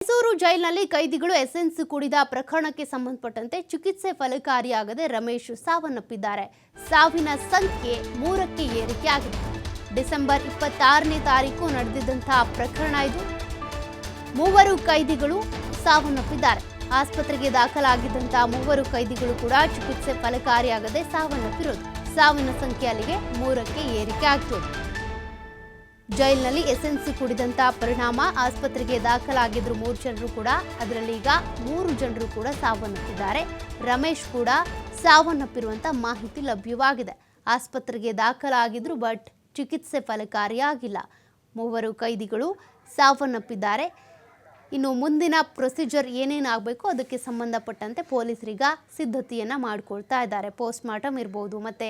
ಮೈಸೂರು ಜೈಲಿನಲ್ಲಿ ಕೈದಿಗಳು ಎಸೆನ್ಸ್ ಕುಡಿದ ಪ್ರಕರಣಕ್ಕೆ ಸಂಬಂಧಪಟ್ಟಂತೆ ಚಿಕಿತ್ಸೆ ಫಲಕಾರಿಯಾಗದೆ ರಮೇಶ್ ಸಾವನ್ನಪ್ಪಿದ್ದಾರೆ. ಸಾವಿನ ಸಂಖ್ಯೆ 3ಕ್ಕೆ ಏರಿಕೆಯಾಗಿದೆ. ಡಿಸೆಂಬರ್ 26ನೇ ತಾರೀಕು ನಡೆದಿದ್ದಂತಹ ಪ್ರಕರಣ ಇದು. 3 ಕೈದಿಗಳು ಸಾವನ್ನಪ್ಪಿದ್ದಾರೆ. ಆಸ್ಪತ್ರೆಗೆ ದಾಖಲಾಗಿದ್ದಂತಹ 3 ಕೈದಿಗಳು ಕೂಡ ಚಿಕಿತ್ಸೆ ಫಲಕಾರಿಯಾಗದೆ ಸಾವನ್ನಪ್ಪಿರೋದು. ಸಾವಿನ ಸಂಖ್ಯೆ ಅಲ್ಲಿಗೆ 3ಕ್ಕೆ ಏರಿಕೆ ಆಗಿರೋದು. ಜೈಲಿನಲ್ಲಿ ಎಸೆನ್ಸ್ ಕುಡಿದಂತ ಪರಿಣಾಮ ಆಸ್ಪತ್ರೆಗೆ ದಾಖಲಾಗಿದ್ರು 3 ಜನರು ಕೂಡ. ಅದರಲ್ಲಿ ಈಗ 3 ಜನರು ಕೂಡ ಸಾವನ್ನಪ್ಪಿದ್ದಾರೆ. ರಮೇಶ್ ಕೂಡ ಸಾವನ್ನಪ್ಪಿರುವಂತ ಮಾಹಿತಿ ಲಭ್ಯವಾಗಿದೆ. ಆಸ್ಪತ್ರೆಗೆ ದಾಖಲಾಗಿದ್ರು ಬಟ್ ಚಿಕಿತ್ಸೆ ಫಲಕಾರಿಯಾಗಿಲ್ಲ. 3 ಕೈದಿಗಳು ಸಾವನ್ನಪ್ಪಿದ್ದಾರೆ. ಇನ್ನು ಮುಂದಿನ ಪ್ರೊಸೀಜರ್ ಏನೇನಾಗಬೇಕು ಅದಕ್ಕೆ ಸಂಬಂಧಪಟ್ಟಂತೆ ಪೊಲೀಸರೀಗ ಸಿದ್ಧತೆಯನ್ನು ಮಾಡಿಕೊಳ್ತಾ ಇದ್ದಾರೆ. ಪೋಸ್ಟ್ ಮಾರ್ಟಮ್ ಇರ್ಬೋದು, ಮತ್ತು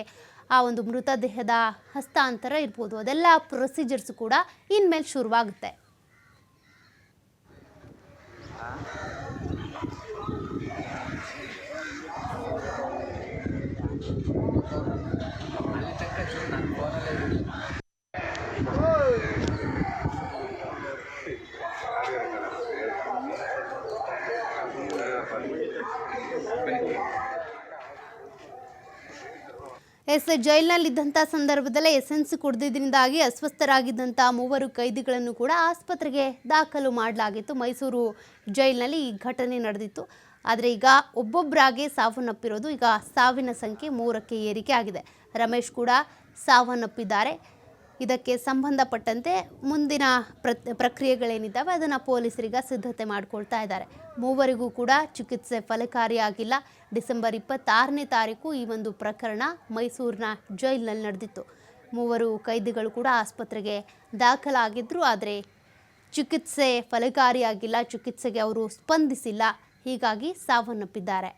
ಆ ಒಂದು ಮೃತದೇಹದ ಹಸ್ತಾಂತರ ಇರ್ಬೋದು, ಅದೆಲ್ಲ ಪ್ರೊಸೀಜರ್ಸ್ ಕೂಡ ಇನ್ಮೇಲೆ ಶುರುವಾಗುತ್ತೆ. ಜೈಲಿನಲ್ಲಿದ್ದಂಥ ಸಂದರ್ಭದಲ್ಲೇ ಎಸೆನ್ಸ್ ಕುಡಿದಿದ್ದರಿಂದಾಗಿ ಅಸ್ವಸ್ಥರಾಗಿದ್ದಂಥ 3 ಕೈದಿಗಳನ್ನು ಕೂಡ ಆಸ್ಪತ್ರೆಗೆ ದಾಖಲು ಮಾಡಲಾಗಿತ್ತು. ಮೈಸೂರು ಜೈಲಿನಲ್ಲಿ ಈ ಘಟನೆ ನಡೆದಿತ್ತು. ಆದರೆ ಈಗ ಒಬ್ಬೊಬ್ಬರಾಗೆ ಸಾವನ್ನಪ್ಪಿರೋದು. ಈಗ ಸಾವಿನ ಸಂಖ್ಯೆ 3ಕ್ಕೆ ಏರಿಕೆ ಆಗಿದೆ. ರಮೇಶ್ ಕೂಡ ಸಾವನ್ನಪ್ಪಿದ್ದಾರೆ. ಇದಕ್ಕೆ ಸಂಬಂಧಪಟ್ಟಂತೆ ಮುಂದಿನ ಪ್ರಕ್ರಿಯೆಗಳೇನಿದ್ದಾವೆ ಅದನ್ನು ಪೊಲೀಸರೀಗ ಸಿದ್ಧತೆ ಮಾಡಿಕೊಳ್ತಾ ಇದ್ದಾರೆ. 3 ಕೂಡ ಚಿಕಿತ್ಸೆ ಫಲಕಾರಿಯಾಗಿಲ್ಲ. ಡಿಸೆಂಬರ್ 26ನೇ ತಾರೀಕು ಈ ಒಂದು ಪ್ರಕರಣ ಮೈಸೂರಿನ ಜೈಲಿನಲ್ಲಿ ನಡೆದಿತ್ತು. 3 ಕೈದಿಗಳು ಕೂಡ ಆಸ್ಪತ್ರೆಗೆ ದಾಖಲಾಗಿದ್ದರು. ಆದರೆ ಚಿಕಿತ್ಸೆ ಫಲಕಾರಿಯಾಗಿಲ್ಲ. ಚಿಕಿತ್ಸೆಗೆ ಅವರು ಸ್ಪಂದಿಸಿಲ್ಲ. ಹೀಗಾಗಿ ಸಾವನ್ನಪ್ಪಿದ್ದಾರೆ.